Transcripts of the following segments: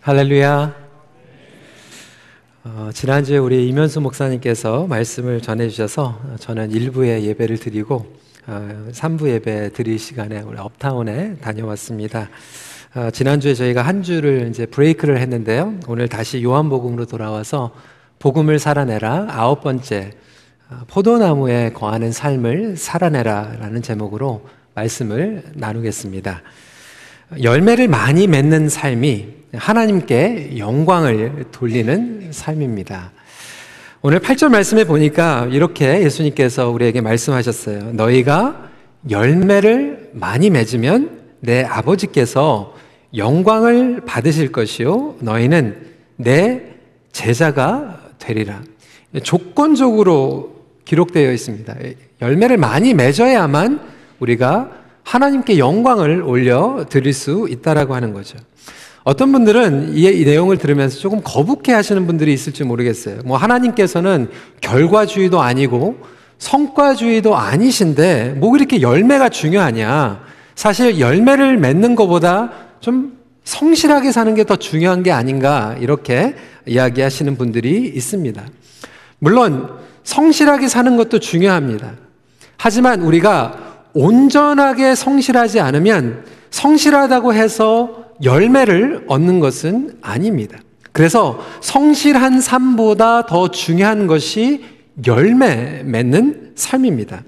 할렐루야. 지난주에 우리 이면수 목사님께서 말씀을 전해주셔서 저는 1부에 예배를 드리고 3부 예배 드릴 시간에 우리 업타운에 다녀왔습니다. 지난주에 저희가 한 주를 이제 브레이크를 했는데요. 오늘 다시 요한복음으로 돌아와서 복음을 살아내라 9번째 포도나무에 거하는 삶을 살아내라 라는 제목으로 말씀을 나누겠습니다. 열매를 많이 맺는 삶이 하나님께 영광을 돌리는 삶입니다. 오늘 8절 말씀에 보니까 이렇게 예수님께서 우리에게 말씀하셨어요. 너희가 열매를 많이 맺으면 내 아버지께서 영광을 받으실 것이요 너희는 내 제자가 되리라. 조건적으로 기록되어 있습니다. 열매를 많이 맺어야만 우리가 하나님께 영광을 올려드릴 수 있다라고 하는 거죠. 어떤 분들은 이 내용을 들으면서 조금 거북해 하시는 분들이 있을지 모르겠어요. 하나님께서는 결과주의도 아니고 성과주의도 아니신데 뭐 이렇게 열매가 중요하냐. 사실 열매를 맺는 것보다 좀 성실하게 사는 게 더 중요한 게 아닌가 이렇게 이야기하시는 분들이 있습니다. 물론 성실하게 사는 것도 중요합니다. 하지만 우리가 온전하게 성실하지 않으면 성실하다고 해서 열매를 얻는 것은 아닙니다. 그래서 성실한 삶보다 더 중요한 것이 열매 맺는 삶입니다.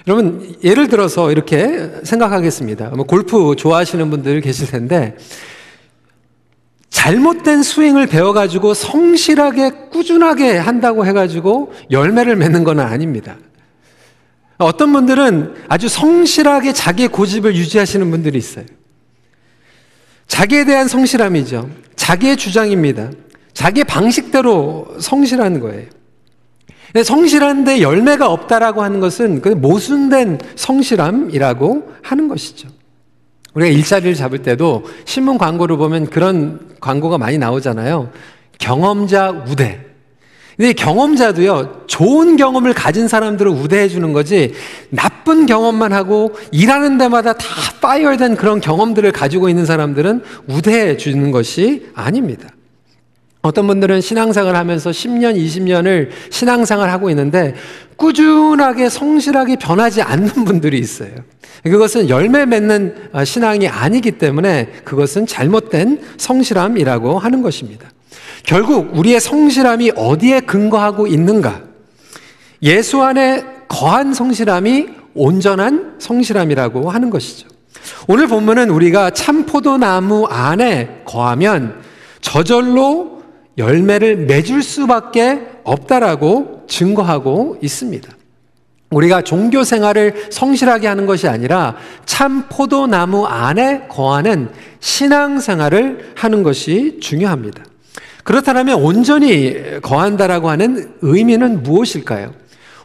여러분, 예를 들어서 이렇게 생각하겠습니다. 골프 좋아하시는 분들 계실 텐데 잘못된 스윙을 배워가지고 성실하게 꾸준하게 한다고 해가지고 열매를 맺는 건 아닙니다. 어떤 분들은 아주 성실하게 자기의 고집을 유지하시는 분들이 있어요. 자기에 대한 성실함이죠. 자기의 주장입니다. 자기의 방식대로 성실한 거예요. 근데 성실한데 열매가 없다라고 하는 것은 모순된 성실함이라고 하는 것이죠. 우리가 일자리를 잡을 때도 신문 광고를 보면 그런 광고가 많이 나오잖아요. 경험자 우대. 근데 경험자도요, 좋은 경험을 가진 사람들을 우대해 주는 거지, 나쁜 경험만 하고 일하는 데마다 다 파이어된 그런 경험들을 가지고 있는 사람들은 우대해 주는 것이 아닙니다. 어떤 분들은 신앙생활을 하면서 10년, 20년을 신앙생활을 하고 있는데 꾸준하게 성실하게 변하지 않는 분들이 있어요. 그것은 열매 맺는 신앙이 아니기 때문에 그것은 잘못된 성실함이라고 하는 것입니다. 결국 우리의 성실함이 어디에 근거하고 있는가? 예수 안에 거한 성실함이 온전한 성실함이라고 하는 것이죠. 오늘 본문은 우리가 참 포도나무 안에 거하면 저절로 열매를 맺을 수밖에 없다라고 증거하고 있습니다. 우리가 종교 생활을 성실하게 하는 것이 아니라 참 포도나무 안에 거하는 신앙 생활을 하는 것이 중요합니다. 그렇다면 온전히 거한다라고 하는 의미는 무엇일까요?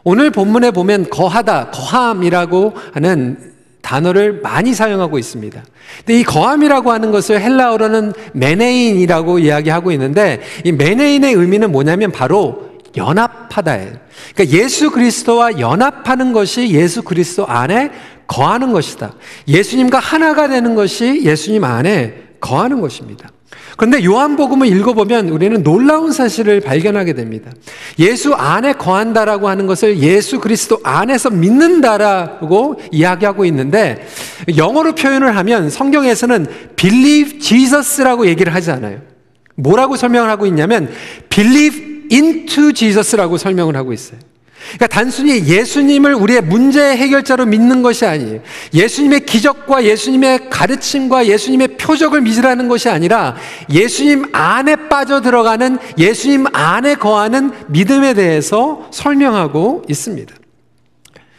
오늘 본문에 보면 거하다, 거함이라고 하는 단어를 많이 사용하고 있습니다. 근데 이 거함이라고 하는 것을 헬라어로는 메네인이라고 이야기하고 있는데 이 메네인의 의미는 뭐냐면 바로 연합하다예요. 그러니까 예수 그리스도와 연합하는 것이 예수 그리스도 안에 거하는 것이다. 예수님과 하나가 되는 것이 예수님 안에 거하는 것입니다. 그런데 요한복음을 읽어보면 우리는 놀라운 사실을 발견하게 됩니다. 예수 안에 거한다라고 하는 것을 예수 그리스도 안에서 믿는다라고 이야기하고 있는데 영어로 표현을 하면 성경에서는 believe Jesus라고 얘기를 하지 않아요. 뭐라고 설명을 하고 있냐면 believe into Jesus라고 설명을 하고 있어요. 그러니까 단순히 예수님을 우리의 문제 해결자로 믿는 것이 아니에요. 예수님의 기적과 예수님의 가르침과 예수님의 표적을 믿으라는 것이 아니라 예수님 안에 빠져 들어가는 예수님 안에 거하는 믿음에 대해서 설명하고 있습니다.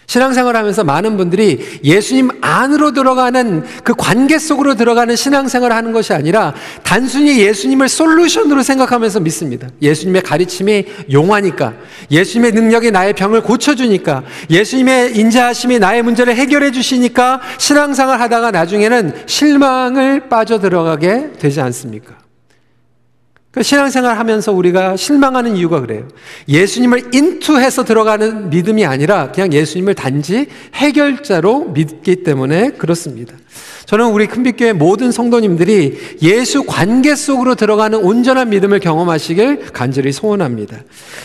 신앙생활을 하면서 많은 분들이 예수님 안으로 들어가는 그 관계 속으로 들어가는 신앙생활을 하는 것이 아니라 단순히 예수님을 솔루션으로 생각하면서 믿습니다. 예수님의 가르침이 용하니까, 예수님의 능력이 나의 병을 고쳐주니까, 예수님의 인자하심이 나의 문제를 해결해 주시니까 신앙생활을 하다가 나중에는 실망을 빠져 들어가게 되지 않습니까? 신앙생활 하면서 우리가 실망하는 이유가 그래요. 예수님을 인투해서 들어가는 믿음이 아니라 그냥 예수님을 단지 해결자로 믿기 때문에 그렇습니다. 저는 우리 큰빛교회 모든 성도님들이 예수 관계 속으로 들어가는 온전한 믿음을 경험하시길 간절히 소원합니다.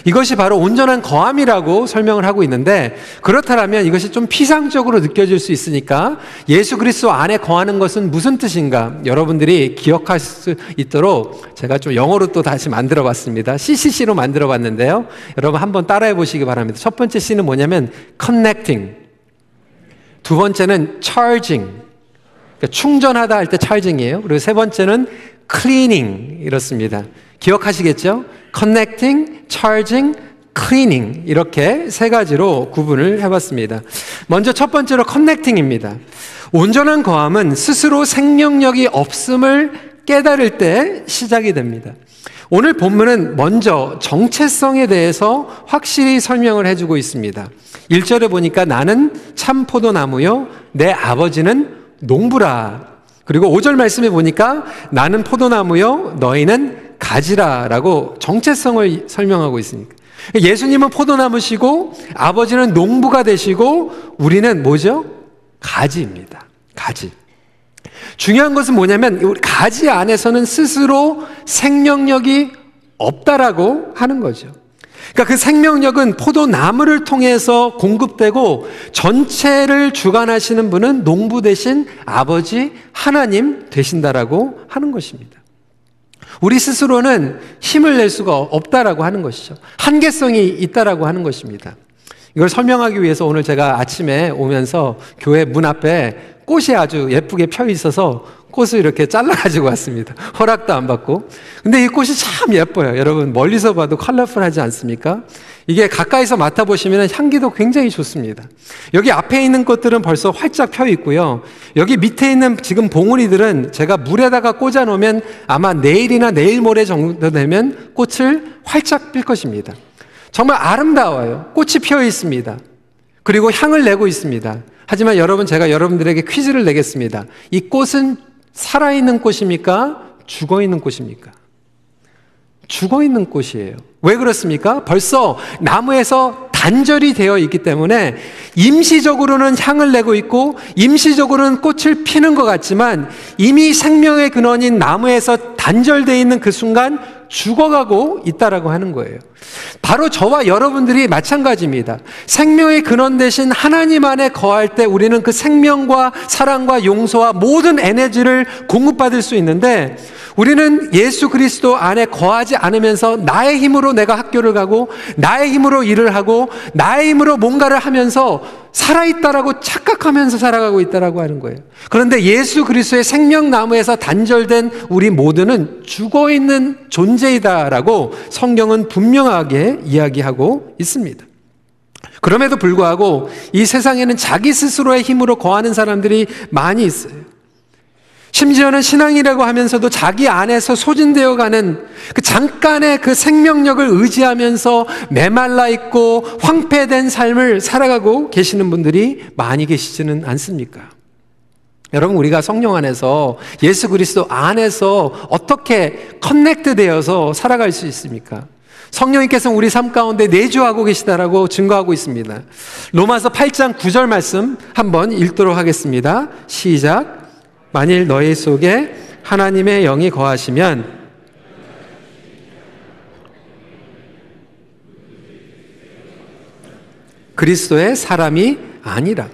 이것이 바로 온전한 거함이라고 설명을 하고 있는데, 그렇다면 이것이 좀 피상적으로 느껴질 수 있으니까 예수 그리스도 안에 거하는 것은 무슨 뜻인가 여러분들이 기억할 수 있도록 제가 좀 영어로 또 다시 만들어 봤습니다. CCC로 만들어 봤는데요, 여러분 한번 따라해 보시기 바랍니다. 첫 번째 C는 뭐냐면 connecting, 두 번째는 charging, 그러니까 충전하다 할 때 찰징이에요. 그리고 세 번째는 cleaning, 이렇습니다. 기억하시겠죠? connecting, charging, cleaning, 이렇게 세 가지로 구분을 해봤습니다. 먼저 첫 번째로 connecting입니다. 온전한 거함은 스스로 생명력이 없음을 깨달을 때 시작이 됩니다. 오늘 본문은 먼저 정체성에 대해서 확실히 설명을 해주고 있습니다. 1절에 보니까 나는 참 포도나무요 내 아버지는 농부라. 그리고 5절 말씀에 보니까 나는 포도나무요 너희는 가지라라고 정체성을 설명하고 있으니까, 예수님은 포도나무시고 아버지는 농부가 되시고 우리는 뭐죠? 가지입니다. 가지. 중요한 것은 뭐냐면 우리 가지 안에서는 스스로 생명력이 없다라고 하는 거죠. 그러니까 그 생명력은 포도나무를 통해서 공급되고 전체를 주관하시는 분은 농부 대신 아버지 하나님 되신다라고 하는 것입니다. 우리 스스로는 힘을 낼 수가 없다라고 하는 것이죠. 한계성이 있다라고 하는 것입니다. 이걸 설명하기 위해서 오늘 제가 아침에 오면서 교회 문 앞에 꽃이 아주 예쁘게 펴 있어서 꽃을 이렇게 잘라가지고 왔습니다. 허락도 안 받고. 근데 이 꽃이 참 예뻐요. 여러분 멀리서 봐도 컬러풀하지 않습니까? 이게 가까이서 맡아보시면 향기도 굉장히 좋습니다. 여기 앞에 있는 꽃들은 벌써 활짝 펴 있고요, 여기 밑에 있는 지금 봉우리들은 제가 물에다가 꽂아 놓으면 아마 내일이나 내일 모레 정도 되면 꽃을 활짝 필 것입니다. 정말 아름다워요. 꽃이 피어 있습니다. 그리고 향을 내고 있습니다. 하지만 여러분, 제가 여러분들에게 퀴즈를 내겠습니다. 이 꽃은 살아있는 꽃입니까? 죽어있는 꽃입니까? 죽어있는 꽃이에요. 왜 그렇습니까? 벌써 나무에서 단절이 되어 있기 때문에 임시적으로는 향을 내고 있고 임시적으로는 꽃을 피는 것 같지만 이미 생명의 근원인 나무에서 단절되어 있는 그 순간 죽어가고 있다라고 하는 거예요. 바로 저와 여러분들이 마찬가지입니다. 생명의 근원 되신 하나님 안에 거할 때 우리는 그 생명과 사랑과 용서와 모든 에너지를 공급받을 수 있는데, 우리는 예수 그리스도 안에 거하지 않으면서 나의 힘으로 내가 학교를 가고 나의 힘으로 일을 하고 나의 힘으로 뭔가를 하면서 살아있다라고 착각하면서 살아가고 있다라고 하는 거예요. 그런데 예수 그리스도의 생명나무에서 단절된 우리 모두는 죽어있는 존재이다라고 성경은 분명하게 이야기하고 있습니다. 그럼에도 불구하고 이 세상에는 자기 스스로의 힘으로 거하는 사람들이 많이 있어요. 심지어는 신앙이라고 하면서도 자기 안에서 소진되어 가는 그 잠깐의 그 생명력을 의지하면서 메말라 있고 황폐된 삶을 살아가고 계시는 분들이 많이 계시지는 않습니까? 여러분, 우리가 성령 안에서 예수 그리스도 안에서 어떻게 커넥트 되어서 살아갈 수 있습니까? 성령님께서 우리 삶 가운데 내주하고 계시다라고 증거하고 있습니다. 로마서 8장 9절 말씀 한번 읽도록 하겠습니다. 시작. 만일 너희 속에 하나님의 영이 거하시면 그리스도의 사람이 아니라.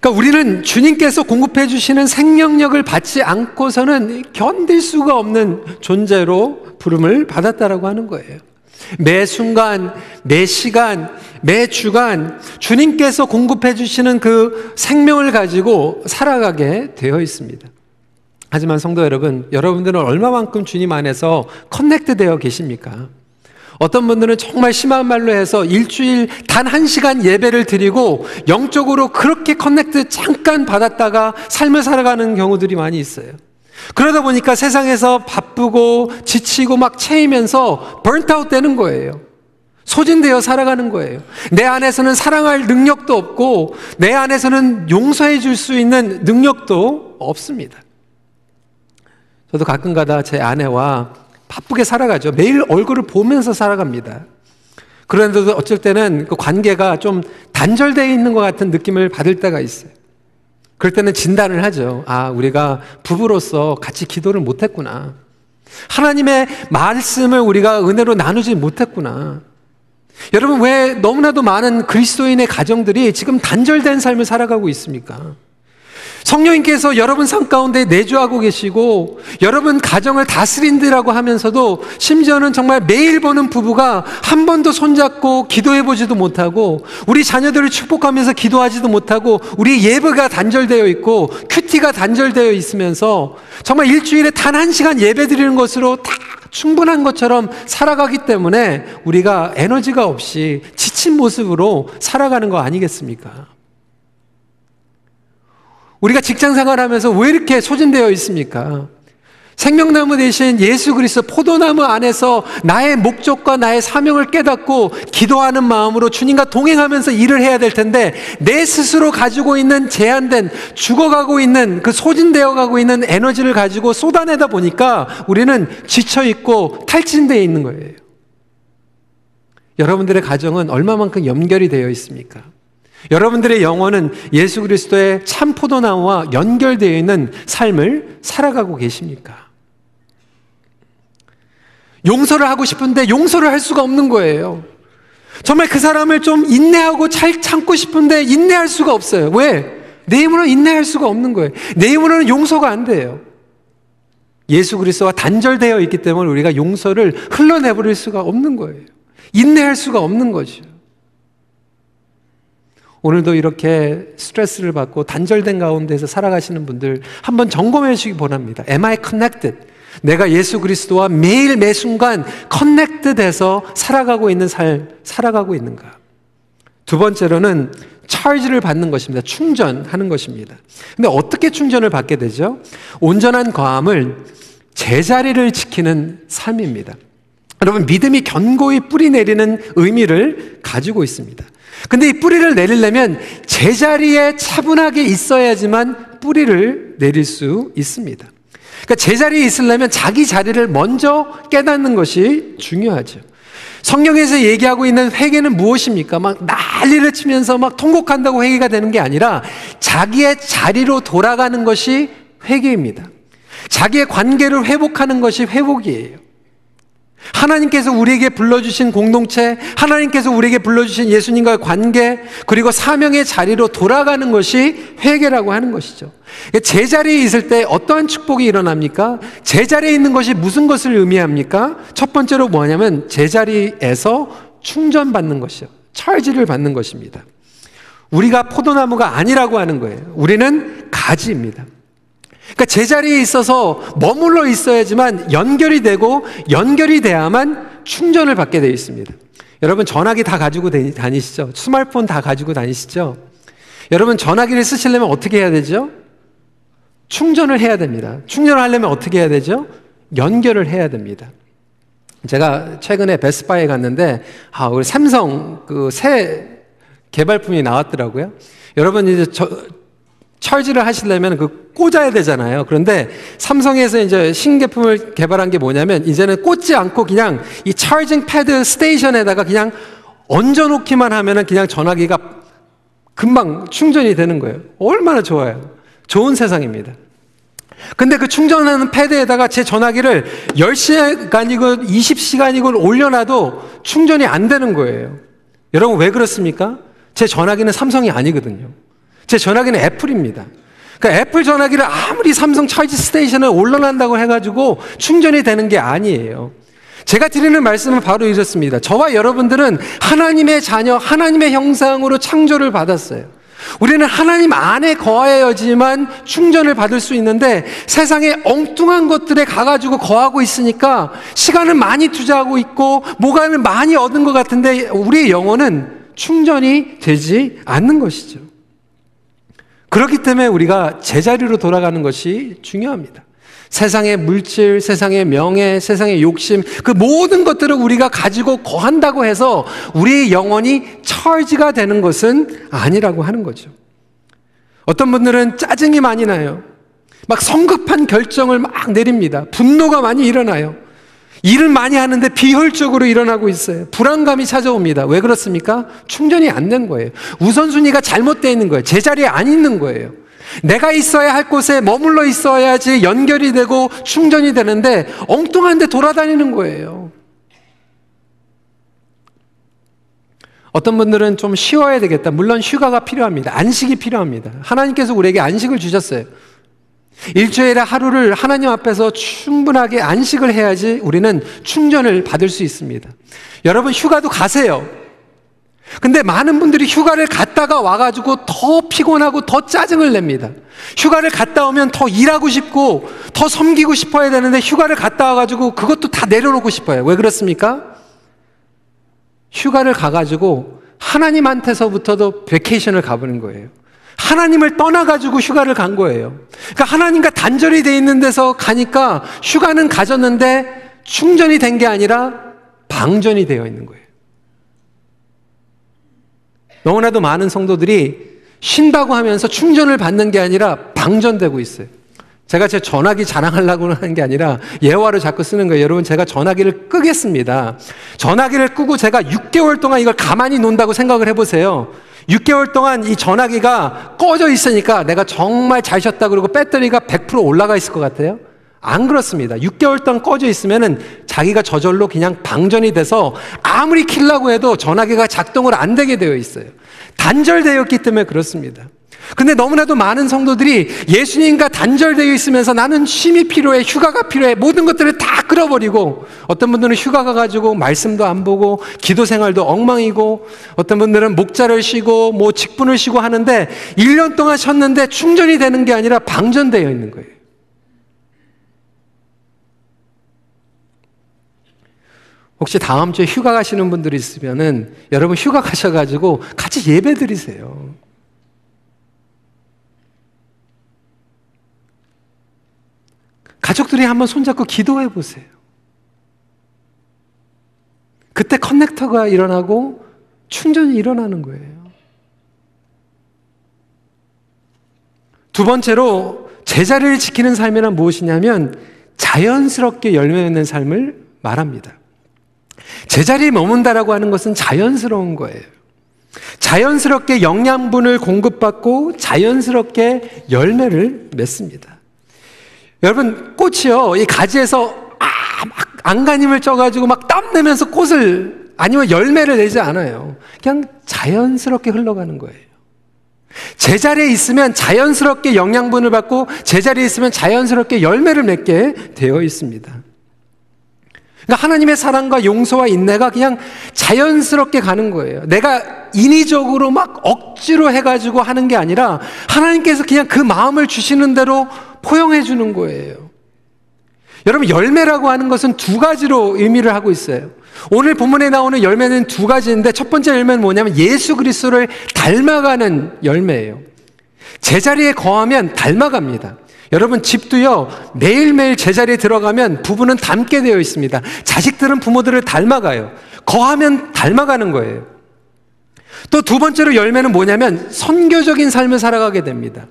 그러니까 우리는 주님께서 공급해 주시는 생명력을 받지 않고서는 견딜 수가 없는 존재로 부름을 받았다라고 하는 거예요. 매 순간, 매 시간, 매 주간 주님께서 공급해 주시는 그 생명을 가지고 살아가게 되어 있습니다. 하지만 성도 여러분, 여러분들은 얼마만큼 주님 안에서 커넥트 되어 계십니까? 어떤 분들은 정말 심한 말로 해서 일주일 단 1시간 예배를 드리고 영적으로 그렇게 커넥트 잠깐 받았다가 삶을 살아가는 경우들이 많이 있어요. 그러다 보니까 세상에서 바쁘고 지치고 막 채이면서 번트아웃 되는 거예요. 소진되어 살아가는 거예요. 내 안에서는 사랑할 능력도 없고 내 안에서는 용서해 줄 수 있는 능력도 없습니다. 저도 가끔가다 제 아내와 바쁘게 살아가죠. 매일 얼굴을 보면서 살아갑니다. 그런데도 어쩔 때는 그 관계가 좀 단절되어 있는 것 같은 느낌을 받을 때가 있어요. 그럴 때는 진단을 하죠. 아, 우리가 부부로서 같이 기도를 못했구나. 하나님의 말씀을 우리가 은혜로 나누지 못했구나. 여러분, 왜 너무나도 많은 그리스도인의 가정들이 지금 단절된 삶을 살아가고 있습니까? 성령님께서 여러분 삶 가운데 내주하고 계시고 여러분 가정을 다스린다라고 하면서도 심지어는 정말 매일 보는 부부가 한 번도 손잡고 기도해보지도 못하고 우리 자녀들을 축복하면서 기도하지도 못하고 우리 예배가 단절되어 있고 큐티가 단절되어 있으면서 정말 일주일에 단 1시간 예배 드리는 것으로 다 충분한 것처럼 살아가기 때문에 우리가 에너지가 없이 지친 모습으로 살아가는 거 아니겠습니까? 우리가 직장 생활하면서 왜 이렇게 소진되어 있습니까? 생명나무 대신 예수 그리스도 포도나무 안에서 나의 목적과 나의 사명을 깨닫고 기도하는 마음으로 주님과 동행하면서 일을 해야 될 텐데 내 스스로 가지고 있는 제한된 죽어가고 있는 그 소진되어 가고 있는 에너지를 가지고 쏟아내다 보니까 우리는 지쳐있고 탈진되어 있는 거예요. 여러분들의 가정은 얼마만큼 연결이 되어 있습니까? 여러분들의 영혼은 예수 그리스도의 참 포도나무와 연결되어 있는 삶을 살아가고 계십니까? 용서를 하고 싶은데 용서를 할 수가 없는 거예요. 정말 그 사람을 좀 인내하고 잘 참고 싶은데 인내할 수가 없어요. 왜? 내 힘으로는 인내할 수가 없는 거예요. 내 힘으로는 용서가 안 돼요. 예수 그리스도와 단절되어 있기 때문에 우리가 용서를 흘러내버릴 수가 없는 거예요. 인내할 수가 없는 거죠. 오늘도 이렇게 스트레스를 받고 단절된 가운데서 살아가시는 분들 한번 점검해 주시기 바랍니다. Am I connected? 내가 예수 그리스도와 매일 매 순간 커넥트돼서 살아가고 있는 삶, 살아가고 있는가? 두 번째로는 차지를 받는 것입니다. 충전하는 것입니다. 근데 어떻게 충전을 받게 되죠? 온전한 거함을 제자리를 지키는 삶입니다. 여러분, 믿음이 견고히 뿌리 내리는 의미를 가지고 있습니다. 근데 이 뿌리를 내리려면 제자리에 차분하게 있어야지만 뿌리를 내릴 수 있습니다. 그러니까 제자리에 있으려면 자기 자리를 먼저 깨닫는 것이 중요하죠. 성경에서 얘기하고 있는 회개는 무엇입니까? 막 난리를 치면서 막 통곡한다고 회개가 되는 게 아니라 자기의 자리로 돌아가는 것이 회개입니다. 자기의 관계를 회복하는 것이 회복이에요. 하나님께서 우리에게 불러주신 공동체, 하나님께서 우리에게 불러주신 예수님과의 관계, 그리고 사명의 자리로 돌아가는 것이 회개라고 하는 것이죠. 제자리에 있을 때 어떠한 축복이 일어납니까? 제자리에 있는 것이 무슨 것을 의미합니까? 첫 번째로 뭐냐면 제자리에서 충전받는 것이요. 차지를 받는 것입니다. 우리가 포도나무가 아니라고 하는 거예요. 우리는 가지입니다. 그러니까 제자리에 있어서 머물러 있어야지만 연결이 되고 연결이 돼야만 충전을 받게 되어 있습니다. 여러분 전화기 다 가지고 다니시죠? 스마트폰 다 가지고 다니시죠? 여러분 전화기를 쓰시려면 어떻게 해야 되죠? 충전을 해야 됩니다. 충전을 하려면 어떻게 해야 되죠? 연결을 해야 됩니다. 제가 최근에 베스트바이에 갔는데 우리 삼성 그 새 개발품이 나왔더라고요. 여러분 이제 차지를 하시려면 그 꽂아야 되잖아요. 그런데 삼성에서 이제 신제품을 개발한 게 뭐냐면 이제는 꽂지 않고 그냥 이 차징 패드 스테이션에다가 그냥 얹어놓기만 하면은 그냥 전화기가 금방 충전이 되는 거예요. 얼마나 좋아요. 좋은 세상입니다. 근데 그 충전하는 패드에다가 제 전화기를 10시간이고 20시간이고 올려놔도 충전이 안 되는 거예요. 여러분 왜 그렇습니까? 제 전화기는 삼성이 아니거든요. 제 전화기는 애플입니다. 그러니까 애플 전화기를 아무리 삼성 차지 스테이션에 올려놓는다고 해가지고 충전이 되는 게 아니에요. 제가 드리는 말씀은 바로 이렇습니다. 저와 여러분들은 하나님의 자녀, 하나님의 형상으로 창조를 받았어요. 우리는 하나님 안에 거하여야지만 충전을 받을 수 있는데 세상에 엉뚱한 것들에 가가지고 거하고 있으니까 시간을 많이 투자하고 있고 뭐가를 많이 얻은 것 같은데 우리의 영혼은 충전이 되지 않는 것이죠. 그렇기 때문에 우리가 제자리로 돌아가는 것이 중요합니다. 세상의 물질, 세상의 명예, 세상의 욕심, 그 모든 것들을 우리가 가지고 거한다고 해서 우리의 영혼이 차지가 되는 것은 아니라고 하는 거죠. 어떤 분들은 짜증이 많이 나요. 막 성급한 결정을 막 내립니다. 분노가 많이 일어나요. 일을 많이 하는데 비효율적으로 일어나고 있어요. 불안감이 찾아옵니다. 왜 그렇습니까? 충전이 안 된 거예요. 우선순위가 잘못되어 있는 거예요. 제자리에 안 있는 거예요. 내가 있어야 할 곳에 머물러 있어야지 연결이 되고 충전이 되는데 엉뚱한 데 돌아다니는 거예요. 어떤 분들은 좀 쉬어야 되겠다. 물론 휴가가 필요합니다. 안식이 필요합니다. 하나님께서 우리에게 안식을 주셨어요. 일주일에 하루를 하나님 앞에서 충분하게 안식을 해야지 우리는 충전을 받을 수 있습니다. 여러분 휴가도 가세요. 근데 많은 분들이 휴가를 갔다가 와가지고 더 피곤하고 더 짜증을 냅니다. 휴가를 갔다 오면 더 일하고 싶고 더 섬기고 싶어야 되는데 휴가를 갔다 와가지고 그것도 다 내려놓고 싶어요. 왜 그렇습니까? 휴가를 가가지고 하나님한테서부터도 베케이션을 가보는 거예요. 하나님을 떠나가지고 휴가를 간 거예요. 그러니까 하나님과 단절이 돼 있는 데서 가니까 휴가는 가졌는데 충전이 된 게 아니라 방전이 되어 있는 거예요. 너무나도 많은 성도들이 쉰다고 하면서 충전을 받는 게 아니라 방전되고 있어요. 제가 제 전화기 자랑하려고 하는 게 아니라 예화를 자꾸 쓰는 거예요. 여러분 제가 전화기를 끄겠습니다. 전화기를 끄고 제가 6개월 동안 이걸 가만히 논다고 생각을 해보세요. 6개월 동안 이 전화기가 꺼져 있으니까 내가 정말 잘 쉬었다 그러고 배터리가 100% 올라가 있을 것 같아요? 안 그렇습니다. 6개월 동안 꺼져 있으면은 자기가 저절로 그냥 방전이 돼서 아무리 켜려고 해도 전화기가 작동을 안 되게 되어 있어요. 단절되었기 때문에 그렇습니다. 근데 너무나도 많은 성도들이 예수님과 단절되어 있으면서 나는 쉼이 필요해, 휴가가 필요해, 모든 것들을 다 끌어버리고 어떤 분들은 휴가 가가지고 말씀도 안 보고 기도 생활도 엉망이고 어떤 분들은 목자를 쉬고 뭐 직분을 쉬고 하는데 1년 동안 쉬었는데 충전이 되는 게 아니라 방전되어 있는 거예요. 혹시 다음 주에 휴가 가시는 분들이 있으면은 여러분 휴가 가셔가지고 같이 예배 드리세요. 가족들이 한번 손잡고 기도해 보세요. 그때 커넥터가 일어나고 충전이 일어나는 거예요. 두 번째로 제자리를 지키는 삶이란 무엇이냐면 자연스럽게 열매 맺는 삶을 말합니다. 제자리에 머문다라고 하는 것은 자연스러운 거예요. 자연스럽게 영양분을 공급받고 자연스럽게 열매를 맺습니다. 여러분 꽃이요, 이 가지에서 막 안간힘을 쪄가지고 막 땀 내면서 꽃을 아니면 열매를 내지 않아요. 그냥 자연스럽게 흘러가는 거예요. 제자리에 있으면 자연스럽게 영양분을 받고 제자리에 있으면 자연스럽게 열매를 맺게 되어 있습니다. 그러니까 하나님의 사랑과 용서와 인내가 그냥 자연스럽게 가는 거예요. 내가 인위적으로 막 억지로 해가지고 하는 게 아니라 하나님께서 그냥 그 마음을 주시는 대로 포용해 주는 거예요. 여러분 열매라고 하는 것은 두 가지로 의미를 하고 있어요. 오늘 본문에 나오는 열매는 두 가지인데 첫 번째 열매는 뭐냐면 예수 그리스도를 닮아가는 열매예요. 제자리에 거하면 닮아갑니다. 여러분 집도요 매일매일 제자리에 들어가면 부부는 닮게 되어 있습니다. 자식들은 부모들을 닮아가요. 거하면 닮아가는 거예요. 또 두 번째로 열매는 뭐냐면 선교적인 삶을 살아가게 됩니다.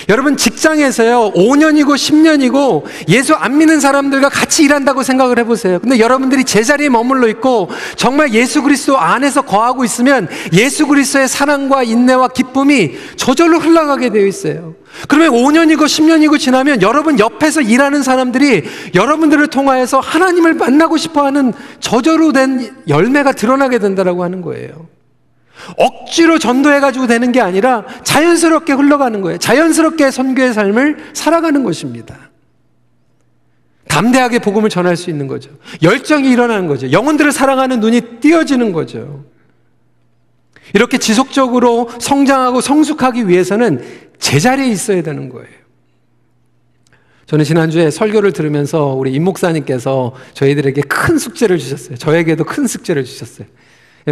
여러분 직장에서요 5년이고 10년이고 예수 안 믿는 사람들과 같이 일한다고 생각을 해보세요. 근데 여러분들이 제자리에 머물러 있고 정말 예수 그리스도 안에서 거하고 있으면 예수 그리스도의 사랑과 인내와 기쁨이 저절로 흘러가게 되어 있어요. 그러면 5년이고 10년이고 지나면 여러분 옆에서 일하는 사람들이 여러분들을 통하여서 하나님을 만나고 싶어하는 저절로 된 열매가 드러나게 된다라고 하는 거예요. 억지로 전도해가지고 되는 게 아니라 자연스럽게 흘러가는 거예요. 자연스럽게 선교의 삶을 살아가는 것입니다. 담대하게 복음을 전할 수 있는 거죠. 열정이 일어나는 거죠. 영혼들을 사랑하는 눈이 띄어지는 거죠. 이렇게 지속적으로 성장하고 성숙하기 위해서는 제자리에 있어야 되는 거예요. 저는 지난주에 설교를 들으면서 우리 임 목사님께서 저희들에게 큰 숙제를 주셨어요. 저에게도 큰 숙제를 주셨어요.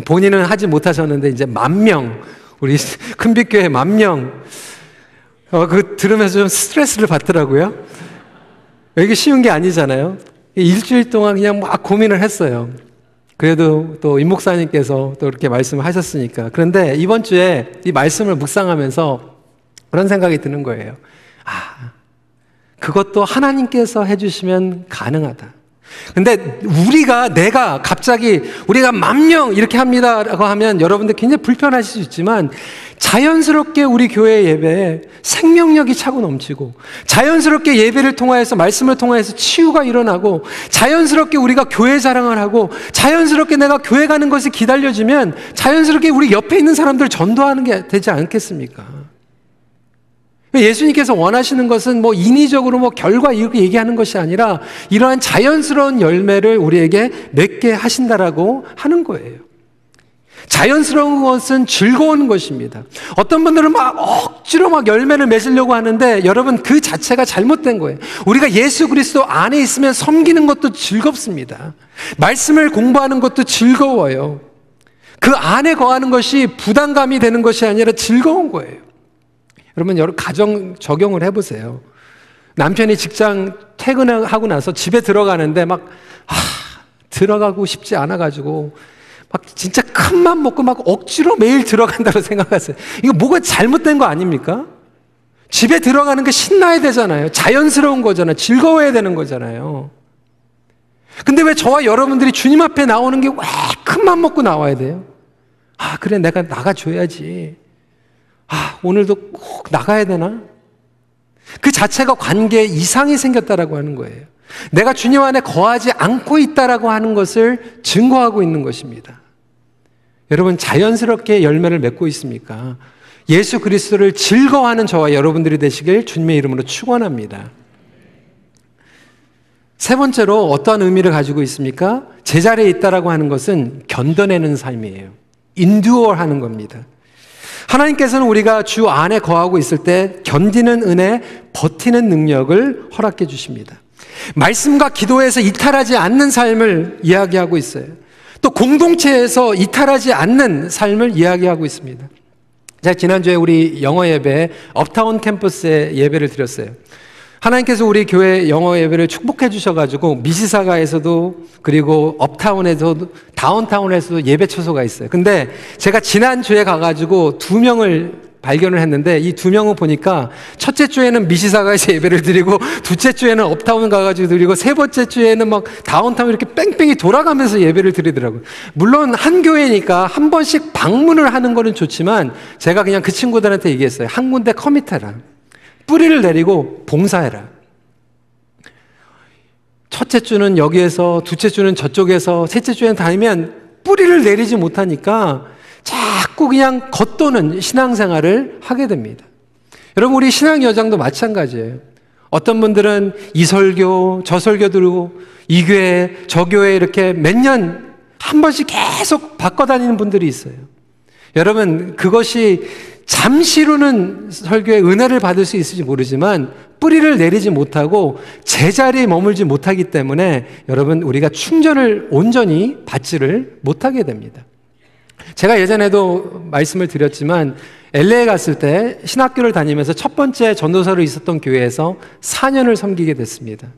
본인은 하지 못하셨는데 이제 10,000명, 우리 큰빛교회 10,000명 그 들으면서 좀 스트레스를 받더라고요. 이게 쉬운 게 아니잖아요. 일주일 동안 그냥 막 고민을 했어요. 그래도 또 임 목사님께서 또 이렇게 말씀을 하셨으니까. 그런데 이번 주에 이 말씀을 묵상하면서 그런 생각이 드는 거예요. 그것도 하나님께서 해주시면 가능하다. 근데 내가 갑자기 우리가 10,000명 이렇게 합니다라고 하면 여러분들 굉장히 불편하실 수 있지만 자연스럽게 우리 교회 예배에 생명력이 차고 넘치고 자연스럽게 예배를 통하여서 말씀을 통하여서 치유가 일어나고 자연스럽게 우리가 교회 자랑을 하고 자연스럽게 내가 교회 가는 것이 기다려지면 자연스럽게 우리 옆에 있는 사람들 전도하는 게 되지 않겠습니까? 예수님께서 원하시는 것은 뭐 인위적으로 결과 이렇게 얘기하는 것이 아니라 이러한 자연스러운 열매를 우리에게 맺게 하신다라고 하는 거예요. 자연스러운 것은 즐거운 것입니다. 어떤 분들은 억지로 열매를 맺으려고 하는데 여러분 그 자체가 잘못된 거예요. 우리가 예수 그리스도 안에 있으면 섬기는 것도 즐겁습니다. 말씀을 공부하는 것도 즐거워요. 그 안에 거하는 것이 부담감이 되는 것이 아니라 즐거운 거예요. 여러분 가정 적용을 해보세요. 남편이 직장 퇴근하고 나서 집에 들어가는데 들어가고 싶지 않아가지고 진짜 큰 맘 먹고 억지로 매일 들어간다고 생각하세요. 이거 뭐가 잘못된 거 아닙니까? 집에 들어가는 게 신나야 되잖아요. 자연스러운 거잖아요. 즐거워야 되는 거잖아요. 근데 왜 저와 여러분들이 주님 앞에 나오는 게 왜 큰 맘 먹고 나와야 돼요? 그래 내가 나가줘야지. 오늘도 꼭 나가야 되나? 그 자체가 관계에 이상이 생겼다라고 하는 거예요. 내가 주님 안에 거하지 않고 있다라고 하는 것을 증거하고 있는 것입니다. 여러분 자연스럽게 열매를 맺고 있습니까? 예수 그리스도를 즐거워하는 저와 여러분들이 되시길 주님의 이름으로 축원합니다. 세 번째로 어떠한 의미를 가지고 있습니까? 제자리에 있다라고 하는 것은 견뎌내는 삶이에요. endure 하는 겁니다. 하나님께서는 우리가 주 안에 거하고 있을 때 견디는 은혜, 버티는 능력을 허락해 주십니다. 말씀과 기도에서 이탈하지 않는 삶을 이야기하고 있어요. 또 공동체에서 이탈하지 않는 삶을 이야기하고 있습니다. 제가 지난주에 우리 영어 예배 업타운 캠퍼스에 예배를 드렸어요. 하나님께서 우리 교회 영어 예배를 축복해 주셔가지고 미시사가에서도 그리고 업타운에서도 다운타운에서도 예배 처소가 있어요. 근데 제가 지난주에 가가지고 2명을 발견을 했는데 이 2명을 보니까 첫째 주에는 미시사가에서 예배를 드리고 둘째 주에는 업타운 가가지고 드리고 세 번째 주에는 다운타운 이렇게 뺑뺑이 돌아가면서 예배를 드리더라고요. 물론 한 교회니까 한 번씩 방문을 하는 거는 좋지만 제가 그냥 그 친구들한테 얘기했어요. 한 군데 커밋해라. 뿌리를 내리고 봉사해라. 첫째 주는 여기에서, 둘째 주는 저쪽에서, 셋째 주에는 다니면 뿌리를 내리지 못하니까 자꾸 그냥 겉도는 신앙생활을 하게 됩니다. 여러분 우리 신앙 여정도 마찬가지예요. 어떤 분들은 이 설교, 저 설교 들고 이 교회, 저 교회 이렇게 몇 년 한 번씩 계속 바꿔다니는 분들이 있어요. 여러분 그것이 잠시로는 설교의 은혜를 받을 수 있을지 모르지만 뿌리를 내리지 못하고 제자리에 머물지 못하기 때문에 여러분 우리가 충전을 온전히 받지를 못하게 됩니다. 제가 예전에도 말씀을 드렸지만 LA에 갔을 때 신학교를 다니면서 첫 번째 전도사로 있었던 교회에서 4년을 섬기게 됐습니다.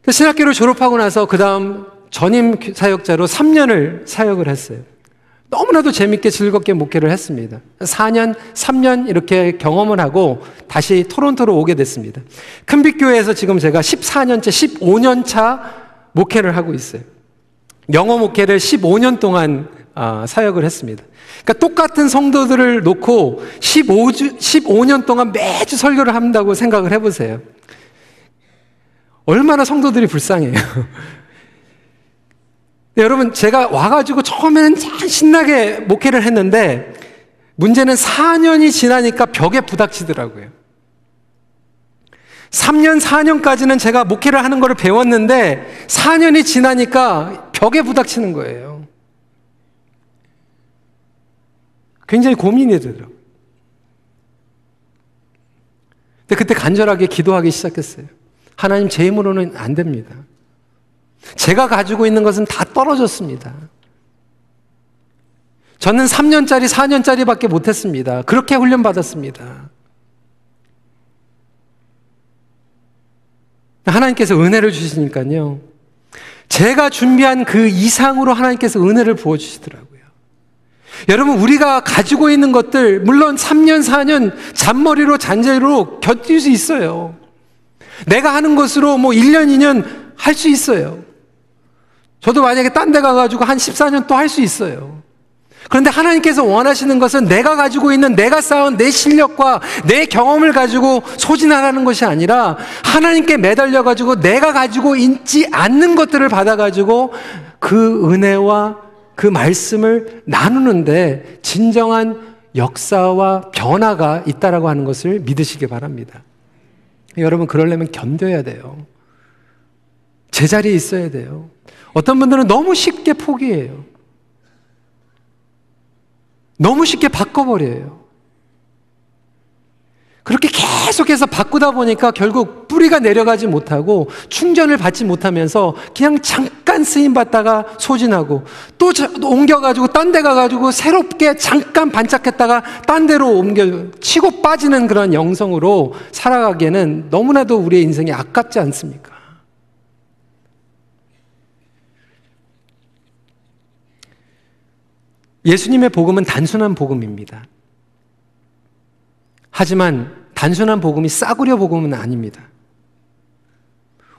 신학교를 졸업하고 나서 그 다음 전임 사역자로 3년을 사역을 했어요. 너무나도 재밌게 즐겁게 목회를 했습니다. 4년, 3년 이렇게 경험을 하고 다시 토론토로 오게 됐습니다. 큰빛교회에서 지금 제가 14년째, 15년 차 목회를 하고 있어요. 영어 목회를 15년 동안 사역을 했습니다. 그러니까 똑같은 성도들을 놓고 15년 동안 매주 설교를 한다고 생각을 해보세요. 얼마나 성도들이 불쌍해요. 여러분 제가 와가지고 처음에는 참 신나게 목회를 했는데 문제는 4년이 지나니까 벽에 부닥치더라고요. 3년, 4년까지는 제가 목회를 하는 걸 배웠는데 4년이 지나니까 벽에 부닥치는 거예요. 굉장히 고민이 되더라고요. 근데 그때 간절하게 기도하기 시작했어요. 하나님 제 힘으로는 안 됩니다. 제가 가지고 있는 것은 다 떨어졌습니다. 저는 3년짜리, 4년짜리밖에 못했습니다. 그렇게 훈련받았습니다. 하나님께서 은혜를 주시니까요. 제가 준비한 그 이상으로 하나님께서 은혜를 부어주시더라고요. 여러분 우리가 가지고 있는 것들 물론 3년, 4년 잔머리로 잔재로 견딜 수 있어요. 내가 하는 것으로 1년, 2년 할 수 있어요. 저도 만약에 딴 데 가가지고 한 14년 또 할 수 있어요. 그런데 하나님께서 원하시는 것은 내가 가지고 있는, 내가 쌓은 내 실력과 내 경험을 가지고 소진하라는 것이 아니라 하나님께 매달려가지고 내가 가지고 있지 않는 것들을 받아가지고 그 은혜와 그 말씀을 나누는데 진정한 역사와 변화가 있다라고 하는 것을 믿으시기 바랍니다. 여러분, 그러려면 견뎌야 돼요. 제자리에 있어야 돼요. 어떤 분들은 너무 쉽게 포기해요. 너무 쉽게 바꿔버려요. 그렇게 계속해서 바꾸다 보니까 결국 뿌리가 내려가지 못하고 충전을 받지 못하면서 그냥 잠깐 쓰임받다가 소진하고 또 옮겨가지고 딴 데 가가지고 새롭게 잠깐 반짝했다가 딴 데로 옮겨 치고 빠지는 그런 영성으로 살아가기에는 너무나도 우리의 인생이 아깝지 않습니까? 예수님의 복음은 단순한 복음입니다. 하지만 단순한 복음이 싸구려 복음은 아닙니다.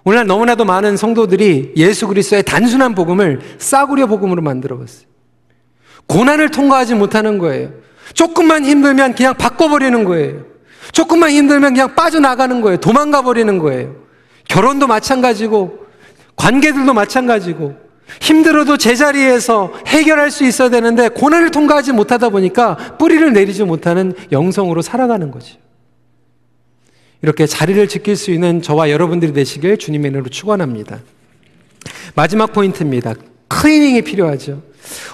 오늘날 너무나도 많은 성도들이 예수 그리스도의 단순한 복음을 싸구려 복음으로 만들어봤어요. 고난을 통과하지 못하는 거예요. 조금만 힘들면 그냥 바꿔버리는 거예요. 조금만 힘들면 그냥 빠져나가는 거예요. 도망가 버리는 거예요. 결혼도 마찬가지고 관계들도 마찬가지고 힘들어도 제자리에서 해결할 수 있어야 되는데 고난을 통과하지 못하다 보니까 뿌리를 내리지 못하는 영성으로 살아가는 거죠. 이렇게 자리를 지킬 수 있는 저와 여러분들이 되시길 주님의 이름으로 축원합니다. 마지막 포인트입니다. 클리닝이 필요하죠.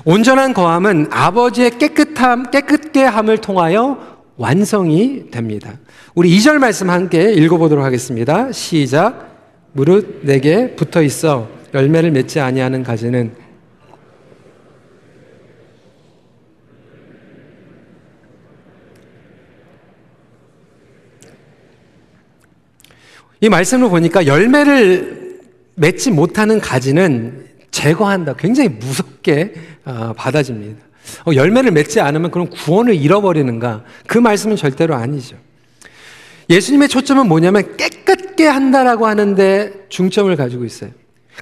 온전한 거함은 아버지의 깨끗게 함을 통하여 완성이 됩니다. 우리 2절 말씀 함께 읽어보도록 하겠습니다. 시작. 무릇 내게 붙어 있어 열매를 맺지 아니하는 가지는 이 말씀을 보니까 열매를 맺지 못하는 가지는 제거한다. 굉장히 무섭게 받아집니다. 열매를 맺지 않으면 그럼 구원을 잃어버리는가? 그 말씀은 절대로 아니죠. 예수님의 초점은 뭐냐면 깨끗게 한다라고 하는데 중점을 가지고 있어요.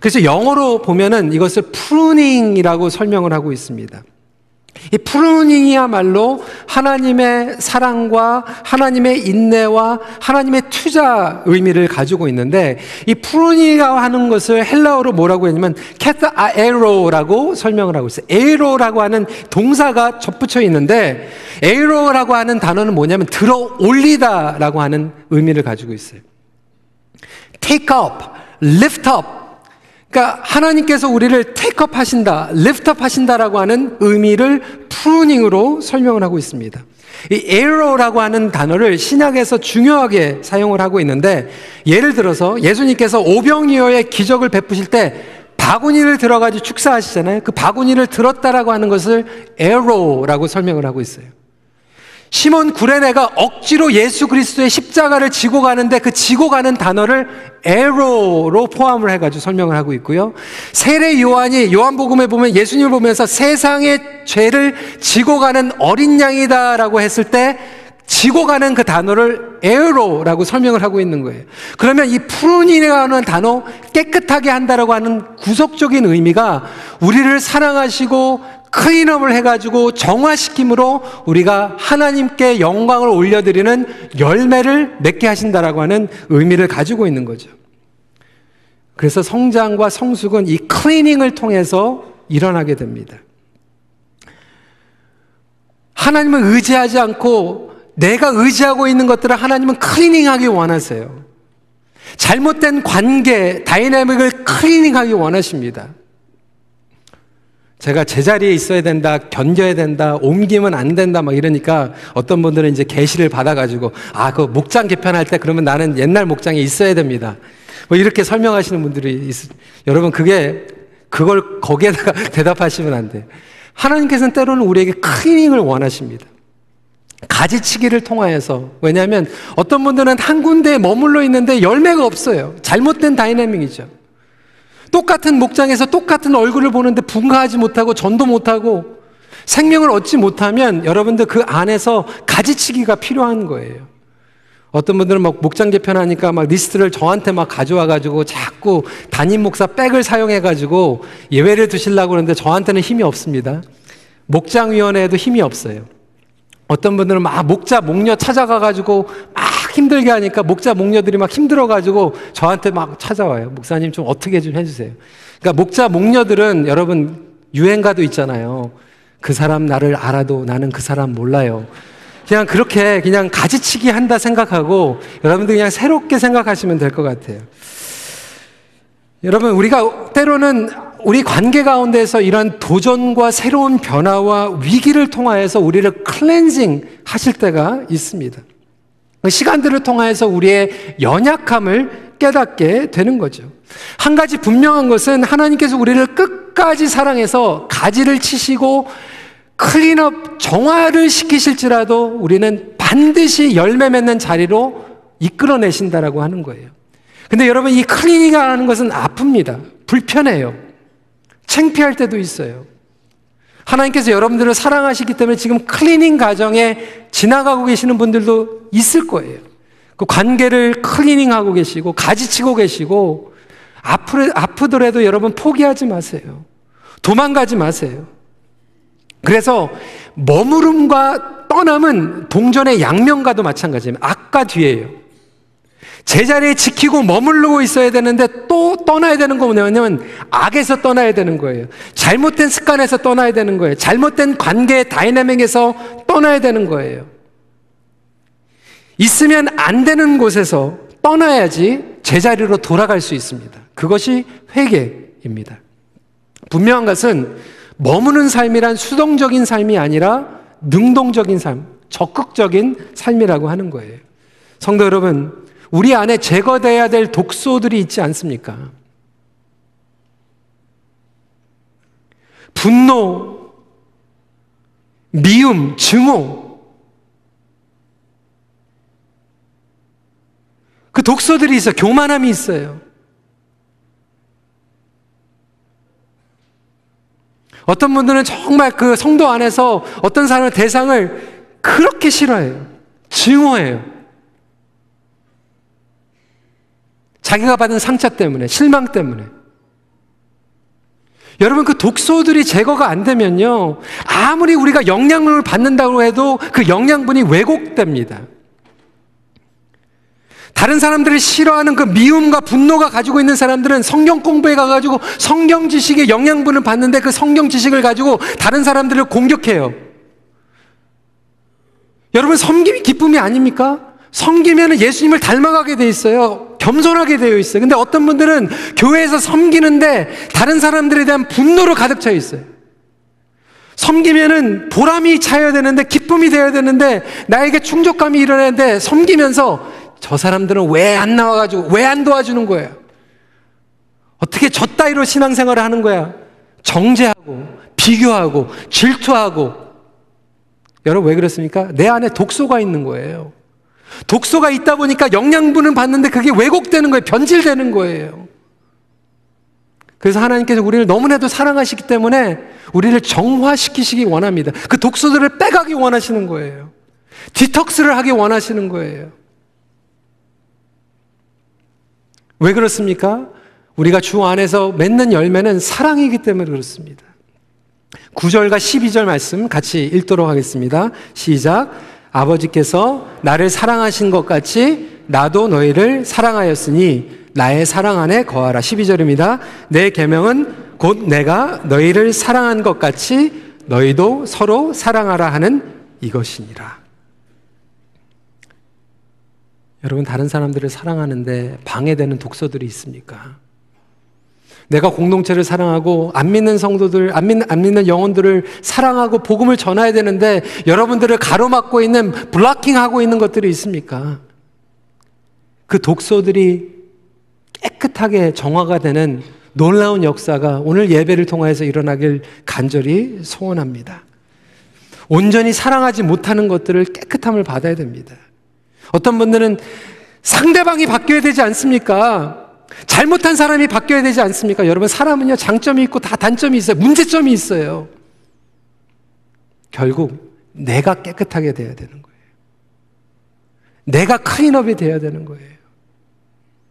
그래서 영어로 보면은 이것을 프루닝이라고 설명을 하고 있습니다. 이 프루닝이야말로 하나님의 사랑과 하나님의 인내와 하나님의 투자 의미를 가지고 있는데 이 프루닝이라고 하는 것을 헬라어로 뭐라고 했냐면 캐타아에로라고 설명을 하고 있어요. 에로라고 하는 동사가 접붙여 있는데 에로라고 하는 단어는 뭐냐면 들어 올리다라고 하는 의미를 가지고 있어요. take up, lift up. 그러니까 하나님께서 우리를 테이크업 하신다, 리프트업 하신다라고 하는 의미를 프루닝으로 설명을 하고 있습니다. 이 에러라고 하는 단어를 신약에서 중요하게 사용을 하고 있는데 예를 들어서 예수님께서 오병이어의 기적을 베푸실 때 바구니를 들어가지고 축사하시잖아요. 그 바구니를 들었다라고 하는 것을 에러라고 설명을 하고 있어요. 시몬 구레네가 억지로 예수 그리스도의 십자가를 지고 가는데 그 지고 가는 단어를 에로로 포함을 해가지고 설명을 하고 있고요. 세례 요한이 요한복음에 보면 예수님을 보면서 세상의 죄를 지고 가는 어린 양이다라고 했을 때 지고 가는 그 단어를 에로라고 설명을 하고 있는 거예요. 그러면 이 프루닝이라는 단어, 깨끗하게 한다라고 하는 구속적인 의미가 우리를 사랑하시고 클린업을 해가지고 정화시킴으로 우리가 하나님께 영광을 올려드리는 열매를 맺게 하신다라고 하는 의미를 가지고 있는 거죠. 그래서 성장과 성숙은 이 클리닝을 통해서 일어나게 됩니다. 하나님을 의지하지 않고 내가 의지하고 있는 것들을 하나님은 클리닝하기 원하세요. 잘못된 관계, 다이내믹을 클리닝하기 원하십니다. 제가 제자리에 있어야 된다, 견뎌야 된다, 옮기면 안 된다 막 이러니까 어떤 분들은 이제 계시를 받아가지고 그 목장 개편할 때 그러면 나는 옛날 목장에 있어야 됩니다. 뭐 이렇게 설명하시는 분들이 여러분 그걸 거기에다가 대답하시면 안 돼요. 하나님께서는 때로는 우리에게 클리닝을 원하십니다. 가지치기를 통하여서. 왜냐하면 어떤 분들은 한 군데에 머물러 있는데 열매가 없어요. 잘못된 다이내믹이죠. 똑같은 목장에서 똑같은 얼굴을 보는데 분가하지 못하고 전도 못하고 생명을 얻지 못하면 여러분들 그 안에서 가지치기가 필요한 거예요. 어떤 분들은 막 목장 개편하니까 막 리스트를 저한테 막 가져와가지고 자꾸 담임 목사 백을 사용해가지고 예외를 두시려고 그러는데 저한테는 힘이 없습니다. 목장위원회에도 힘이 없어요. 어떤 분들은 막 목자, 목녀 찾아가가지고 막 힘들게 하니까 목자, 목녀들이 막 힘들어가지고 저한테 막 찾아와요. 목사님 좀 어떻게 좀 해주세요. 그러니까 목자, 목녀들은 여러분 유행가도 있잖아요. 그 사람 나를 알아도 나는 그 사람 몰라요. 그냥 그렇게 그냥 가지치기 한다 생각하고 여러분들 그냥 새롭게 생각하시면 될 것 같아요. 여러분, 우리가 때로는 우리 관계 가운데서 이런 도전과 새로운 변화와 위기를 통하여서 우리를 클렌징 하실 때가 있습니다. 그 시간들을 통하여서 우리의 연약함을 깨닫게 되는 거죠. 한 가지 분명한 것은 하나님께서 우리를 끝까지 사랑해서 가지를 치시고 클린업, 정화를 시키실지라도 우리는 반드시 열매 맺는 자리로 이끌어내신다라고 하는 거예요. 근데 여러분, 이 클리닝이라는 것은 아픕니다. 불편해요. 창피할 때도 있어요. 하나님께서 여러분들을 사랑하시기 때문에 지금 클리닝 과정에 지나가고 계시는 분들도 있을 거예요. 그 관계를 클리닝하고 계시고 가지치고 계시고 아프더라도 여러분 포기하지 마세요. 도망가지 마세요. 그래서 머무름과 떠남은 동전의 양면과도 마찬가지입니다. 앞과 뒤에요. 제자리에 지키고 머무르고 있어야 되는데 또 떠나야 되는 거 뭐냐면 악에서 떠나야 되는 거예요. 잘못된 습관에서 떠나야 되는 거예요. 잘못된 관계의 다이내믹에서 떠나야 되는 거예요. 있으면 안 되는 곳에서 떠나야지 제자리로 돌아갈 수 있습니다. 그것이 회개입니다. 분명한 것은 머무는 삶이란 수동적인 삶이 아니라 능동적인 삶, 적극적인 삶이라고 하는 거예요. 성도 여러분, 우리 안에 제거돼야 될 독소들이 있지 않습니까? 분노, 미움, 증오. 그 독소들이 있어요. 교만함이 있어요. 어떤 분들은 정말 그 성도 안에서 어떤 사람의 대상을 그렇게 싫어해요. 증오해요. 자기가 받은 상처 때문에, 실망 때문에. 여러분, 그 독소들이 제거가 안 되면요, 아무리 우리가 영양분을 받는다고 해도 그 영양분이 왜곡됩니다. 다른 사람들을 싫어하는 그 미움과 분노가 가지고 있는 사람들은 성경 공부에 가가지고 성경 지식의 영양분을 받는데 그 성경 지식을 가지고 다른 사람들을 공격해요. 여러분, 섬김이 기쁨이 아닙니까? 섬기면 예수님을 닮아가게 돼 있어요. 겸손하게 되어 있어요. 근데 어떤 분들은 교회에서 섬기는데 다른 사람들에 대한 분노로 가득 차 있어요. 섬기면은 보람이 차야 되는데, 기쁨이 되어야 되는데, 나에게 충족감이 일어나는데 섬기면서 저 사람들은 왜 안 나와가지고 왜 안 도와주는 거예요? 어떻게 저 따위로 신앙생활을 하는 거야? 정죄하고 비교하고 질투하고. 여러분, 왜 그렇습니까? 내 안에 독소가 있는 거예요. 독소가 있다 보니까 영양분은 받는데 그게 왜곡되는 거예요. 변질되는 거예요. 그래서 하나님께서 우리를 너무나도 사랑하시기 때문에 우리를 정화시키시기 원합니다. 그 독소들을 빼가기 원하시는 거예요. 디톡스를 하기 원하시는 거예요. 왜 그렇습니까? 우리가 주 안에서 맺는 열매는 사랑이기 때문에 그렇습니다. 9절과 12절 말씀 같이 읽도록 하겠습니다. 시작. 아버지께서 나를 사랑하신 것 같이 나도 너희를 사랑하였으니 나의 사랑 안에 거하라. 12절입니다. 내 계명은 곧 내가 너희를 사랑한 것 같이 너희도 서로 사랑하라 하는 이것이니라. 여러분, 다른 사람들을 사랑하는데 방해되는 독소들이 있습니까? 내가 공동체를 사랑하고 안 믿는 성도들, 안 믿는 영혼들을 사랑하고 복음을 전해야 되는데 여러분들을 가로막고 있는, 블로킹하고 있는 것들이 있습니까? 그 독소들이 깨끗하게 정화가 되는 놀라운 역사가 오늘 예배를 통해서 일어나길 간절히 소원합니다. 온전히 사랑하지 못하는 것들을 깨끗함을 받아야 됩니다. 어떤 분들은 상대방이 바뀌어야 되지 않습니까? 잘못한 사람이 바뀌어야 되지 않습니까? 여러분, 사람은요, 장점이 있고 다 단점이 있어요. 문제점이 있어요. 결국 내가 깨끗하게 돼야 되는 거예요. 내가 클린업이 되어야 되는 거예요.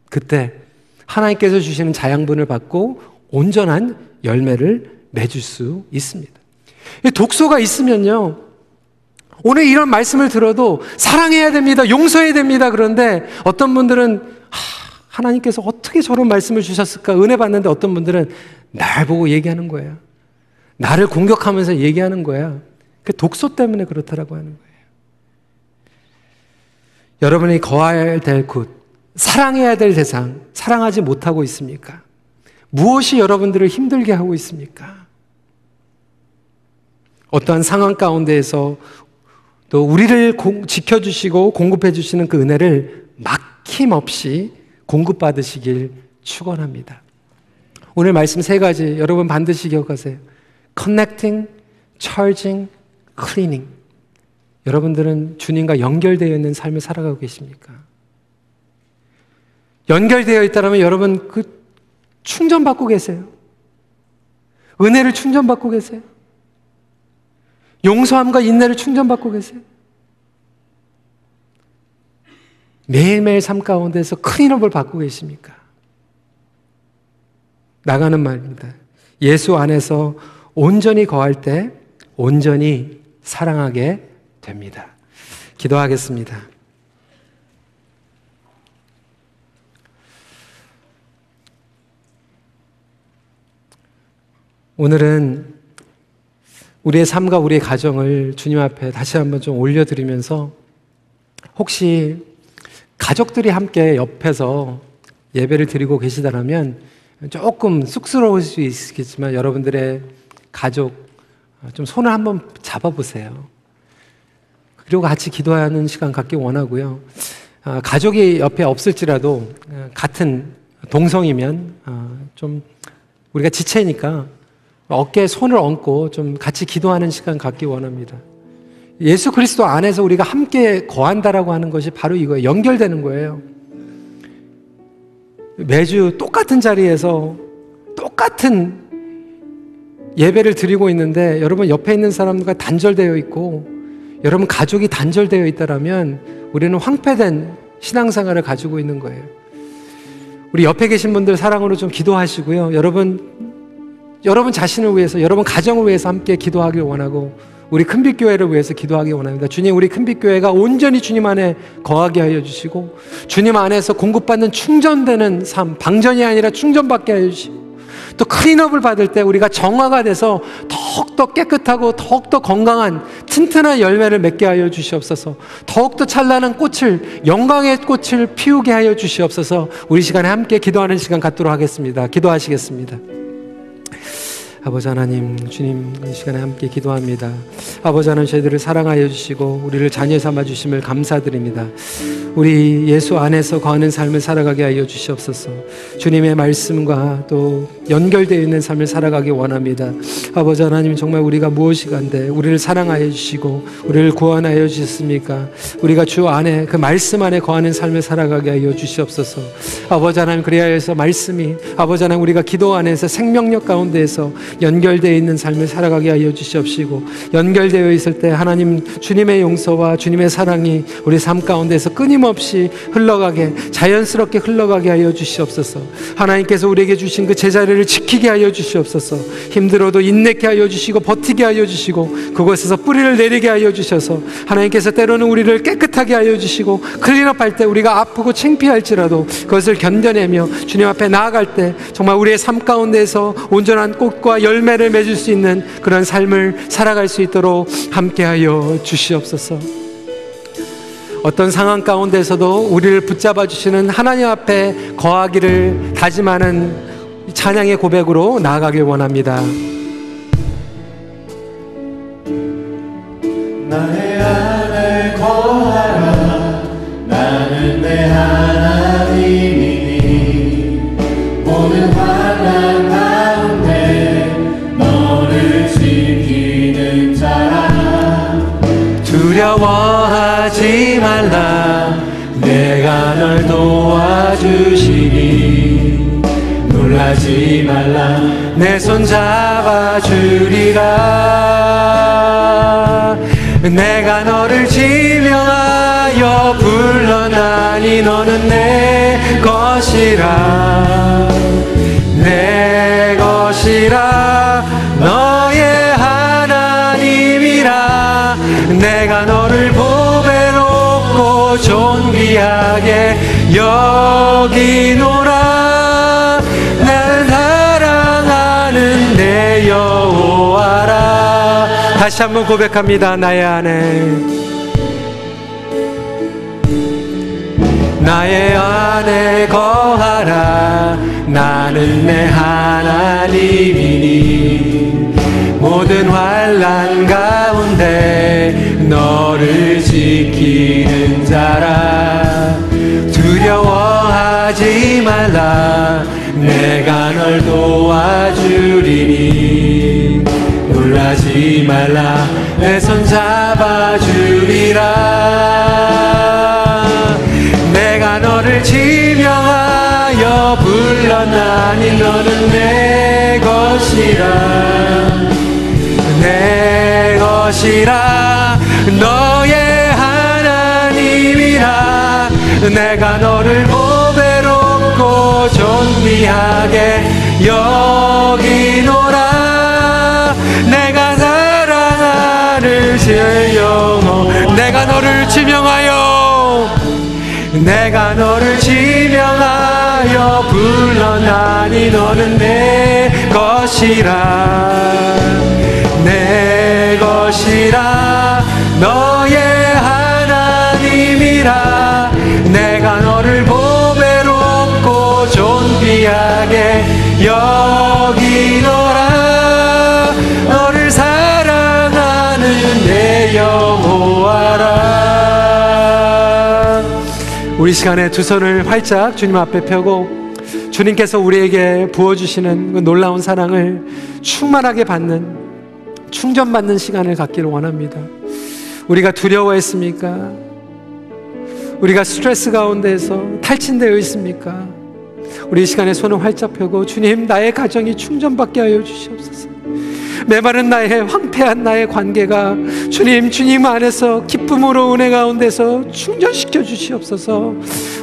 그때 하나님께서 주시는 자양분을 받고 온전한 열매를 맺을 수 있습니다. 독소가 있으면요, 오늘 이런 말씀을 들어도 사랑해야 됩니다, 용서해야 됩니다. 그런데 어떤 분들은 하나님께서 어떻게 저런 말씀을 주셨을까 은혜 받는데, 어떤 분들은 날 보고 얘기하는 거예요. 나를 공격하면서 얘기하는 거야. 그 독소 때문에 그렇다라고 하는 거예요. 여러분이 거해야 될 곳, 사랑해야 될 대상, 사랑하지 못하고 있습니까? 무엇이 여러분들을 힘들게 하고 있습니까? 어떠한 상황 가운데에서 또 우리를 지켜주시고 공급해 주시는 그 은혜를 막힘없이 공급받으시길 축원합니다. 오늘 말씀 3가지 여러분 반드시 기억하세요. Connecting, Charging, Cleaning. 여러분들은 주님과 연결되어 있는 삶을 살아가고 계십니까? 연결되어 있다면 여러분 그 충전받고 계세요? 은혜를 충전받고 계세요? 용서함과 인내를 충전받고 계세요? 매일매일 삶 가운데서 클린업을 받고 계십니까? 나가는 말입니다. 예수 안에서 온전히 거할 때 온전히 사랑하게 됩니다. 기도하겠습니다. 오늘은 우리의 삶과 우리의 가정을 주님 앞에 다시 한번 좀 올려드리면서, 혹시 가족들이 함께 옆에서 예배를 드리고 계시다면 조금 쑥스러울 수 있겠지만 여러분들의 가족 좀 손을 한번 잡아보세요. 그리고 같이 기도하는 시간 갖기 원하고요. 가족이 옆에 없을지라도 같은 동성이면 좀 우리가 지체니까 어깨에 손을 얹고 좀 같이 기도하는 시간 갖기 원합니다. 예수 그리스도 안에서 우리가 함께 거한다라고 하는 것이 바로 이거예요. 연결되는 거예요. 매주 똑같은 자리에서 똑같은 예배를 드리고 있는데 여러분 옆에 있는 사람과 단절되어 있고 여러분 가족이 단절되어 있다면 우리는 황폐된 신앙생활을 가지고 있는 거예요. 우리 옆에 계신 분들 사랑으로 좀 기도하시고요. 여러분 자신을 위해서, 여러분 가정을 위해서 함께 기도하길 원하고 우리 큰빛교회를 위해서 기도하기 원합니다. 주님, 우리 큰빛교회가 온전히 주님 안에 거하게 하여 주시고 주님 안에서 공급받는 충전되는 삶, 방전이 아니라 충전받게 하여 주시고, 또 클린업을 받을 때 우리가 정화가 돼서 더욱더 깨끗하고 더욱더 건강한 튼튼한 열매를 맺게 하여 주시옵소서. 더욱더 찬란한 꽃을, 영광의 꽃을 피우게 하여 주시옵소서. 우리 시간에 함께 기도하는 시간 갖도록 하겠습니다. 기도하시겠습니다. 아버지 하나님, 주님 이 시간에 함께 기도합니다. 아버지 하나님, 저희들을 사랑하여 주시고 우리를 자녀 삼아 주심을 감사드립니다. 우리 예수 안에서 거하는 삶을 살아가게 하여 주시옵소서. 주님의 말씀과 또 연결되어 있는 삶을 살아가기 원합니다. 아버지 하나님, 정말 우리가 무엇이 간데 우리를 사랑하여 주시고 우리를 구원하여 주셨습니까? 우리가 주 안에, 그 말씀 안에 거하는 삶을 살아가게 하여 주시옵소서. 아버지 하나님, 그래야 해서 말씀이, 아버지 하나님, 우리가 기도 안에서 생명력 가운데에서 연결되어 있는 삶을 살아가게 하여 주시옵시고, 연결되어 있을 때 하나님 주님의 용서와 주님의 사랑이 우리 삶 가운데서 끊임없이 흘러가게, 자연스럽게 흘러가게 하여 주시옵소서. 하나님께서 우리에게 주신 그 제자리를 지키게 하여 주시옵소서. 힘들어도 인내케 하여 주시고 버티게 하여 주시고 그곳에서 뿌리를 내리게 하여 주셔서 하나님께서 때로는 우리를 깨끗하게 하여 주시고 클린업할 때 우리가 아프고 창피할지라도 그것을 견뎌내며 주님 앞에 나아갈 때 정말 우리의 삶 가운데서 온전한 꽃과 열매를 맺을 수 있는 그런 삶을 살아갈 수 있도록 함께하여 주시옵소서. 어떤 상황 가운데서도 우리를 붙잡아 주시는 하나님 앞에 거하기를 다짐하는 찬양의 고백으로 나아가길 원합니다. 나의 안에 거하라. 나는 내 하나님이니 모든 환난 가운데 너를 지키는 자라. 두려워하지 말라. 내가 널 도와주시니 놀라지 말라. 내 손 잡아주리라. 내가 너를 지명하여 위하여 불러나니 너는 내 것이라 내 것이라 너의 하나님이라 내가 너를 보배롭고 존귀하게 여기노라 나는 사랑하는 내 여호와라. 다시 한번 고백합니다. 나의 안에 거하라 나는 내 하나님이니 모든 환난 가운데 너를 지키는 자라 두려워하지 말라 내가 널 도와주리니 놀라지 말라 내 손 잡아주리라 내가 너를 지명하여 불러나니 너는 내 것이라 너의 하나님이라 내가 너를 보배롭고 존귀하게 여기노라 내가 사랑하는 제 영혼 내가 너를 지명하여 불러나니 너는 내 것이라 너의 하나님이라 내가 너를 보배롭고 존귀하게 여기노라 너를 사랑하는 내 여호와라. 우리 시간에 두 손을 활짝 주님 앞에 펴고 주님께서 우리에게 부어주시는 그 놀라운 사랑을 충만하게 받는 충전받는 시간을 갖기를 원합니다. 우리가 두려워했습니까? 우리가 스트레스 가운데에서 탈진되어 있습니까? 우리 이 시간에 손을 활짝 펴고 주님 나의 가정이 충전받게 하여 주시옵소서. 메마른 나의 황폐한 나의 관계가 주님 안에서 기쁨으로 은혜 가운데서 충전시켜 주시옵소서.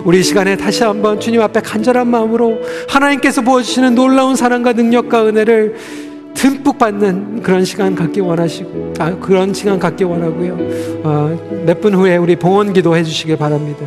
우리 이 시간에 다시 한번 주님 앞에 간절한 마음으로 하나님께서 부어주시는 놀라운 사랑과 능력과 은혜를 듬뿍 받는 그런 시간 갖기 원하시고 그런 시간 갖기 원하고요. 몇 분 후에 우리 봉헌 기도 해주시길 바랍니다.